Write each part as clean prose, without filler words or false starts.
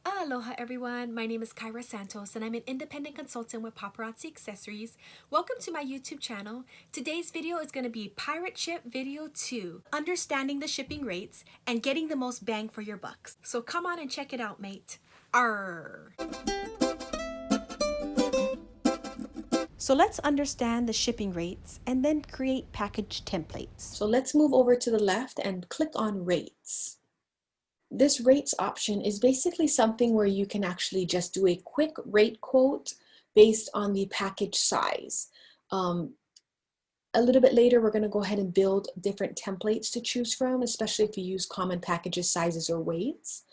Aloha everyone, my name is Kyra Santos and I'm an independent consultant with Paparazzi Accessories. Welcome to my YouTube channel. Today's video is going to be Pirate Ship Video 2, understanding the shipping rates and getting the most bang for your bucks. So come on and check it out, mate. Arr! So let's understand the shipping rates and then create package templates. So let's move over to the left and click on rates. This rates option is basically something where you can actually just do a quick rate quote based on the package size. A little bit later, we're going to go ahead and build different templates to choose from, especially if you use common packages, sizes, or weights.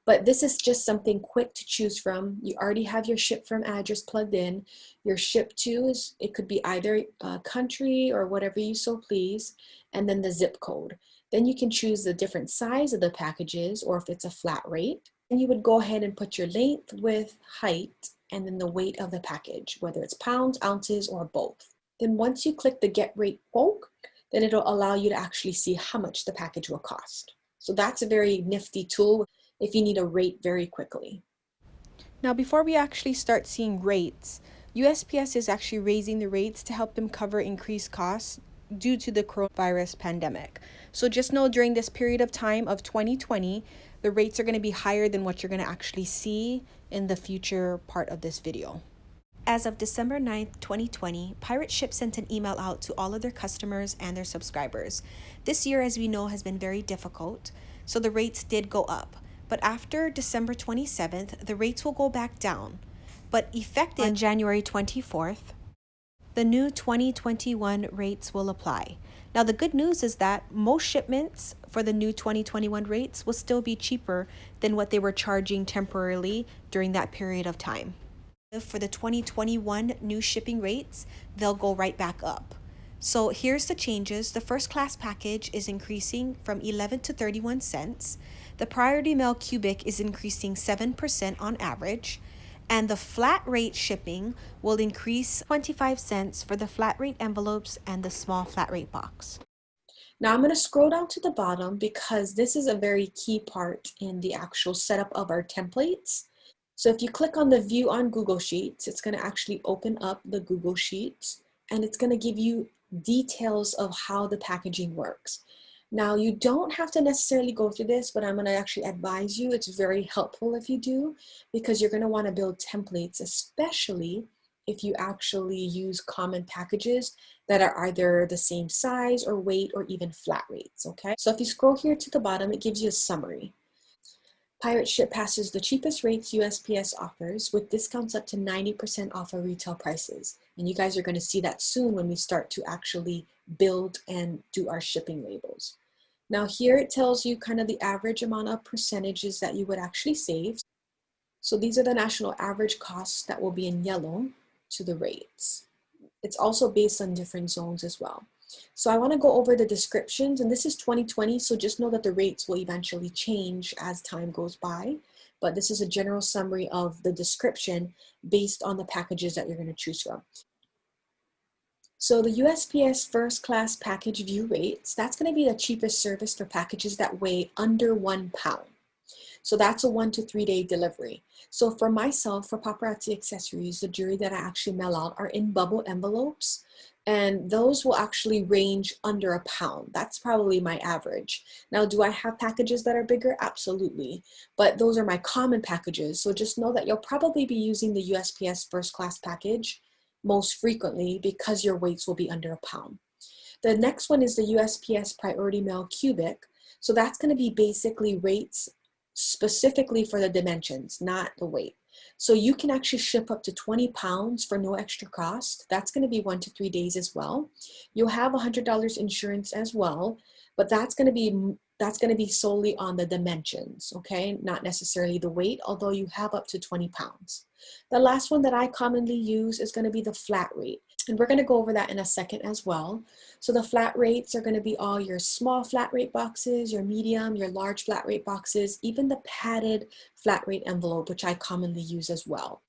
But this is just something quick to choose from. You already have your ship from address plugged in. Your ship to it could be either country or whatever you so please, and then the zip code. Then you can choose the different size of the packages or if it's a flat rate. And you would go ahead and put your length, width, height, and then the weight of the package, whether it's pounds, ounces, or both. Then once you click the Get Rate Quote, then it'll allow you to actually see how much the package will cost. So that's a very nifty tool if you need a rate very quickly. Now before we actually start seeing rates, USPS is actually raising the rates to help them cover increased costs due to the coronavirus pandemic. So just know during this period of time of 2020, the rates are going to be higher than what you're going to actually see in the future part of this video. As of December 9th, 2020, Pirate Ship sent an email out to all of their customers and their subscribers. This year, as we know, has been very difficult, so the rates did go up. But after December 27th, the rates will go back down. But effective on January 24th, the new 2021 rates will apply. Now, the good news is that most shipments for the new 2021 rates will still be cheaper than what they were charging temporarily during that period of time. For the 2021 new shipping rates, they'll go right back up. So here's the changes. The first class package is increasing from 11 to 31 cents. The priority mail cubic is increasing 7% on average. And the flat rate shipping will increase 25 cents for the flat rate envelopes and the small flat rate box. Now I'm going to scroll down to the bottom because this is a very key part in the actual setup of our templates. So if you click on the view on Google Sheets, it's going to actually open up the Google Sheets and it's going to give you details of how the packaging works. Now, you don't have to necessarily go through this, but I'm going to actually advise you. It's very helpful if you do, because you're going to want to build templates, especially if you actually use common packages that are either the same size or weight or even flat rates, okay? So if you scroll here to the bottom, it gives you a summary. Pirate Ship passes the cheapest rates USPS offers with discounts up to 90% off of retail prices. And you guys are going to see that soon when we start to actually build and do our shipping labels. Now here it tells you kind of the average amount of percentages that you would actually save. So these are the national average costs that will be in yellow to the rates. It's also based on different zones as well. So I want to go over the descriptions, and this is 2020, so just know that the rates will eventually change as time goes by. But this is a general summary of the description based on the packages that you're going to choose from. So the USPS first class package view rates, that's going to be the cheapest service for packages that weigh under 1 pound. So that's a 1 to 3 day delivery. So for myself, for Paparazzi Accessories, the jewelry that I actually mail out are in bubble envelopes. And those will actually range under a pound. That's probably my average. Now, do I have packages that are bigger? Absolutely. But those are my common packages. So just know that you'll probably be using the USPS first class package most frequently because your weights will be under a pound. The next one is the USPS priority mail cubic. So that's going to be basically rates specifically for the dimensions, not the weight. So you can actually ship up to 20 pounds for no extra cost. That's going to be 1 to 3 days as well. You'll have $100 insurance as well, but that's going to be solely on the dimensions, okay? Not necessarily the weight, although you have up to 20 pounds. The last one that I commonly use is going to be the flat rate. And we're going to go over that in a second as well. So the flat rates are going to be all your small flat rate boxes, your medium, your large flat rate boxes, even the padded flat rate envelope, which I commonly use as well.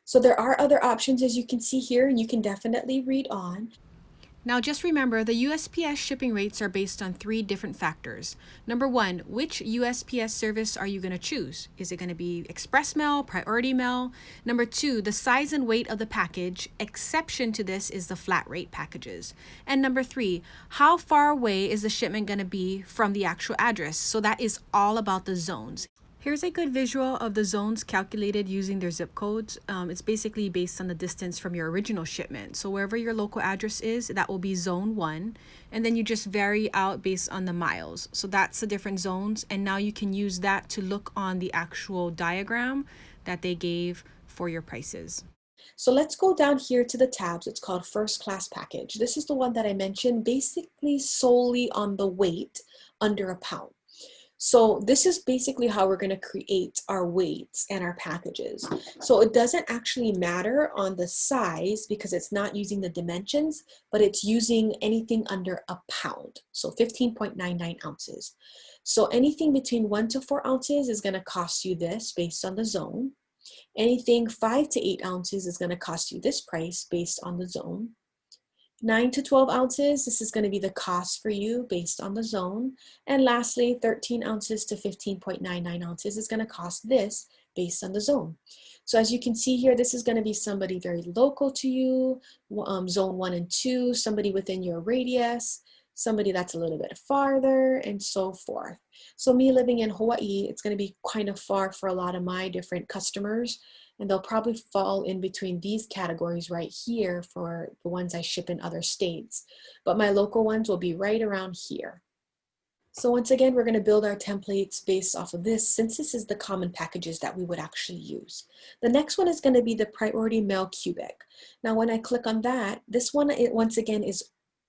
So there are other options, as you can see here, and you can definitely read on. Now just remember, the USPS shipping rates are based on 3 different factors. Number 1, which USPS service are you going to choose? Is it going to be express mail, priority mail? Number 2, the size and weight of the package. Exception to this is the flat rate packages. And number 3, how far away is the shipment going to be from the actual address? So that is all about the zones. Here's a good visual of the zones calculated using their zip codes. It's basically based on the distance from your original shipment. So wherever your local address is, that will be zone 1. And then you just vary out based on the miles. So that's the different zones. And now you can use that to look on the actual diagram that they gave for your prices. So let's go down here to the tabs. It's called First Class Package. This is the one that I mentioned, basically solely on the weight under a pound. So this is basically how we're going to create our weights and our packages. So it doesn't actually matter on the size because it's not using the dimensions, but it's using anything under a pound. So 15.99 ounces. So anything between 1 to 4 ounces is going to cost you this based on the zone. Anything 5 to 8 ounces is going to cost you this price based on the zone. 9 to 12 ounces, this is going to be the cost for you based on the zone. And lastly, 13 ounces to 15.99 ounces is going to cost this based on the zone. So as you can see here, this is going to be somebody very local to you, zone 1 and 2, somebody within your radius, somebody that's a little bit farther, and so forth. So me living in Hawaii, it's going to be kind of far for a lot of my different customers. And they'll probably fall in between these categories right here for the ones I ship in other states. But my local ones will be right around here. So once again, we're going to build our templates based off of this, since this is the common packages that we would actually use. The next one is going to be the priority mail cubic. Now when I click on that, this one, once again, is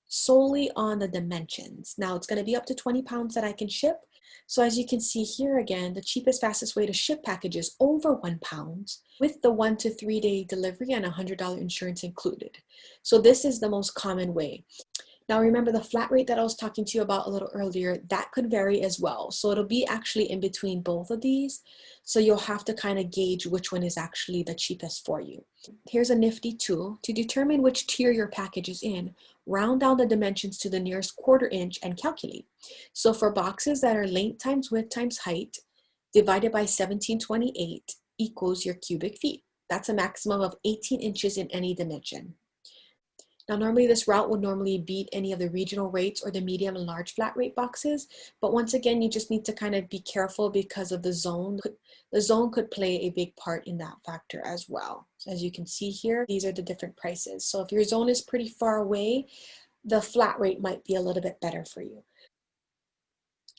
solely on the dimensions. Now it's going to be up to 20 pounds that I can ship. So as you can see here again, the cheapest, fastest way to ship packages over 1 pound with the 1 to 3 day delivery and $100 insurance included. So this is the most common way. Now remember the flat rate that I was talking to you about a little earlier, that could vary as well. So it'll be actually in between both of these. So you'll have to kind of gauge which one is actually the cheapest for you. Here's a nifty tool to determine which tier your package is in. Round down the dimensions to the nearest 1/4 inch and calculate. So for boxes that are length times width times height divided by 1728 equals your cubic feet. That's a maximum of 18 inches in any dimension. Now normally this route would normally beat any of the regional rates or the medium and large flat rate boxes, but once again you just need to kind of be careful because of the zone. The zone could play a big part in that factor as well. So as you can see here, these are the different prices. So if your zone is pretty far away, the flat rate might be a little bit better for you.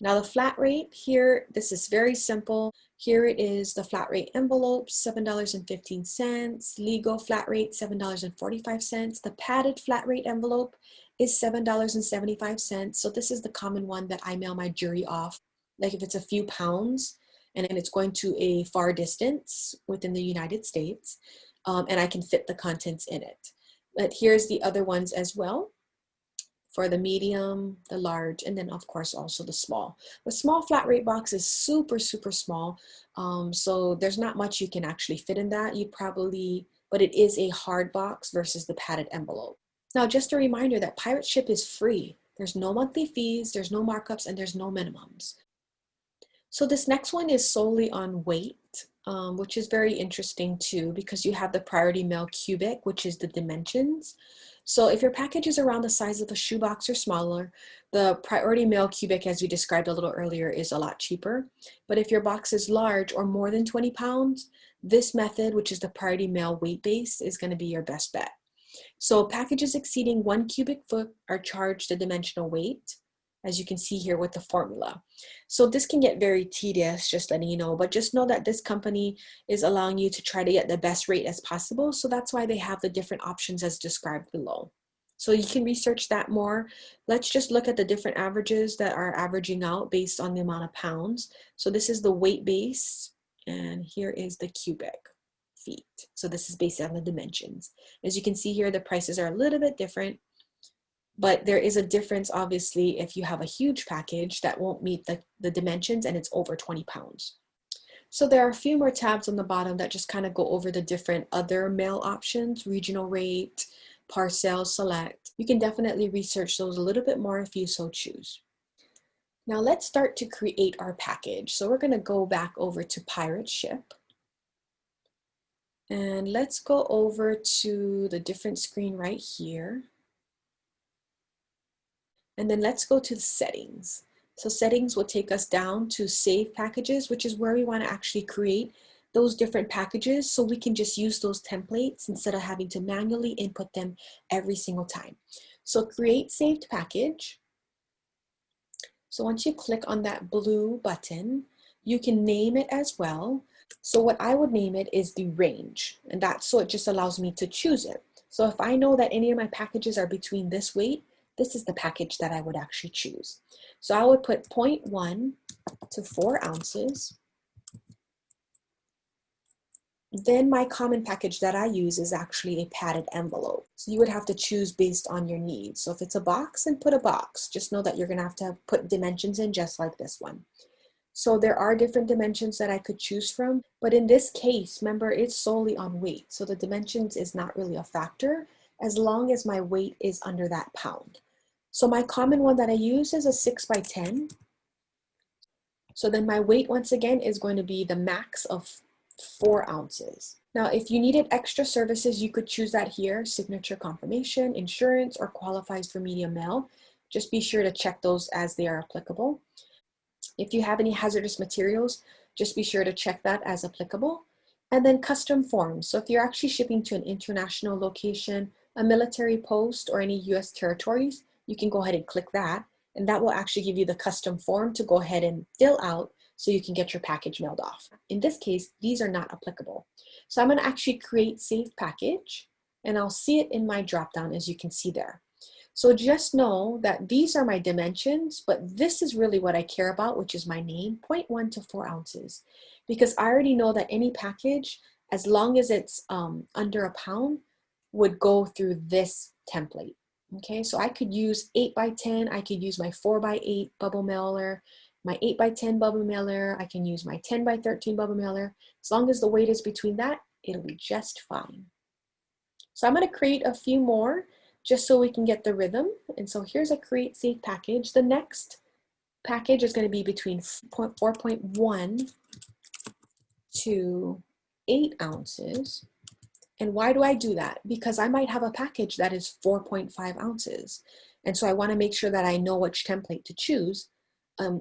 Now the flat rate here, this is very simple. Here it is, the flat rate envelope, $7.15. Legal flat rate, $7.45. The padded flat rate envelope is $7.75. So this is the common one that I mail my jewelry off. Like if it's a few pounds and it's going to a far distance within the United States, and I can fit the contents in it. But here's the other ones as well, for the medium, the large, and then of course also the small. The small flat rate box is super, super small. So there's not much you can actually fit in that. But it is a hard box versus the padded envelope. Now, just a reminder that Pirate Ship is free. There's no monthly fees, there's no markups, and there's no minimums. So this next one is solely on weight, which is very interesting too, because you have the priority mail cubic, which is the dimensions. So if your package is around the size of a shoebox or smaller, the priority mail cubic, as we described a little earlier, is a lot cheaper. But if your box is large or more than 20 pounds, this method, which is the priority mail weight base, is going to be your best bet. So packages exceeding 1 cubic foot are charged a dimensional weight, as you can see here with the formula. So this can get very tedious, just letting you know, but just know that this company is allowing you to try to get the best rate as possible. So that's why they have the different options as described below. So you can research that more. Let's just look at the different averages that are averaging out based on the amount of pounds. So this is the weight base, and here is the cubic feet. So this is based on the dimensions. As you can see here, the prices are a little bit different. But there is a difference, obviously, if you have a huge package that won't meet the dimensions and it's over 20 pounds. So there are a few more tabs on the bottom that just kind of go over the different other mail options, regional rate, Parcel Select. You can definitely research those a little bit more if you so choose. Now let's start to create our package. So we're going to go back over to Pirate Ship. And let's go over to the different screen right here. And then let's go to the settings. So settings will take us down to save packages, which is where we want to actually create those different packages so we can just use those templates instead of having to manually input them every single time. So create saved package. So once you click on that blue button, you can name it as well. So what I would name it is the range, and that's so it just allows me to choose it. So if I know that any of my packages are between this weight, this is the package that I would actually choose. So I would put 0.1 to 4 ounces. Then my common package that I use is actually a padded envelope. So you would have to choose based on your needs. So if it's a box, then put a box. Just know that you're gonna have to put dimensions in just like this one. So there are different dimensions that I could choose from, but in this case, remember, it's solely on weight. So the dimensions is not really a factor as long as my weight is under that pound. So my common one that I use is a 6x10. So then my weight once again is going to be the max of 4 ounces. Now, if you needed extra services, you could choose that here: signature confirmation, insurance, or qualifies for media mail. Just be sure to check those as they are applicable. If you have any hazardous materials, just be sure to check that as applicable. And then custom forms. So if you're actually shipping to an international location, a military post, or any US territories, you can go ahead and click that. And that will actually give you the custom form to go ahead and fill out so you can get your package mailed off. In this case, these are not applicable. So I'm going to actually create saved package, and I'll see it in my dropdown as you can see there. So just know that these are my dimensions, but this is really what I care about, which is my name, 0.1 to 4 ounces. Because I already know that any package, as long as it's under a pound, would go through this template. Okay, so I could use 8x10, I could use my 4x8 bubble mailer, my 8x10 bubble mailer, I can use my 10x13 bubble mailer. As long as the weight is between that, it'll be just fine. So I'm going to create a few more just so we can get the rhythm. And so here's a create saved package. The next package is going to be between 4.1 to 8 ounces. And why do I do that? Because I might have a package that is 4.5 ounces. And so I want to make sure that I know which template to choose,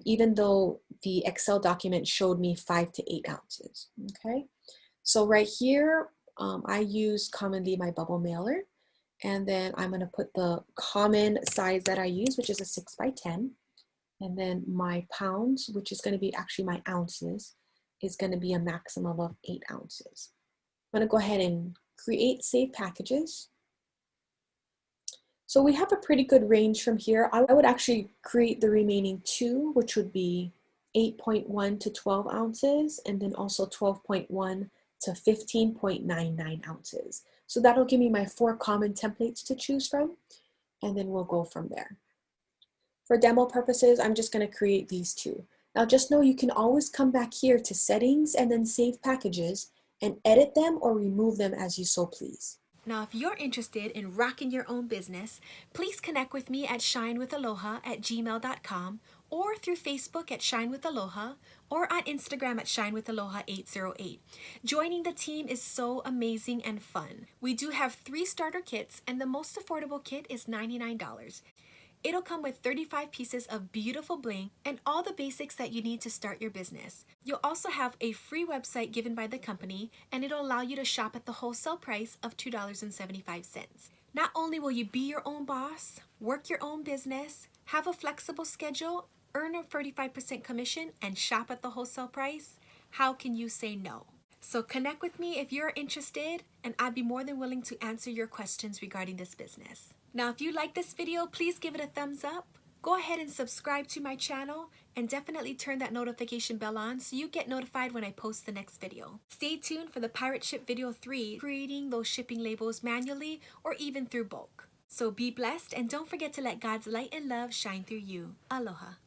even though the Excel document showed me 5 to 8 ounces. Okay, so right here, I use commonly my bubble mailer. And then I'm going to put the common size that I use, which is a 6x10. And then my pounds, which is going to be actually my ounces, is going to be a maximum of 8 ounces. I'm going to go ahead and create save packages. So we have a pretty good range from here. I would actually create the remaining 2, which would be 8.1 to 12 ounces, and then also 12.1 to 15.99 ounces. So that'll give me my 4 common templates to choose from, and then we'll go from there. For demo purposes, I'm just going to create these 2. Now just know you can always come back here to settings and then save packages and edit them or remove them as you so please. Now, if you're interested in rocking your own business, please connect with me at shinewithaloha@gmail.com or through Facebook at shinewithaloha or on Instagram at shinewithaloha808. Joining the team is so amazing and fun. We do have 3 starter kits, and the most affordable kit is $99. It'll come with 35 pieces of beautiful bling and all the basics that you need to start your business. You'll also have a free website given by the company, and it'll allow you to shop at the wholesale price of $2.75. Not only will you be your own boss, work your own business, have a flexible schedule, earn a 35% commission, and shop at the wholesale price, how can you say no? So connect with me if you're interested, and I'd be more than willing to answer your questions regarding this business. Now, if you like this video, please give it a thumbs up. Go ahead and subscribe to my channel, and definitely turn that notification bell on so you get notified when I post the next video. Stay tuned for the Pirate Ship Video 3, creating those shipping labels manually or even through bulk. So be blessed, and don't forget to let God's light and love shine through you. Aloha.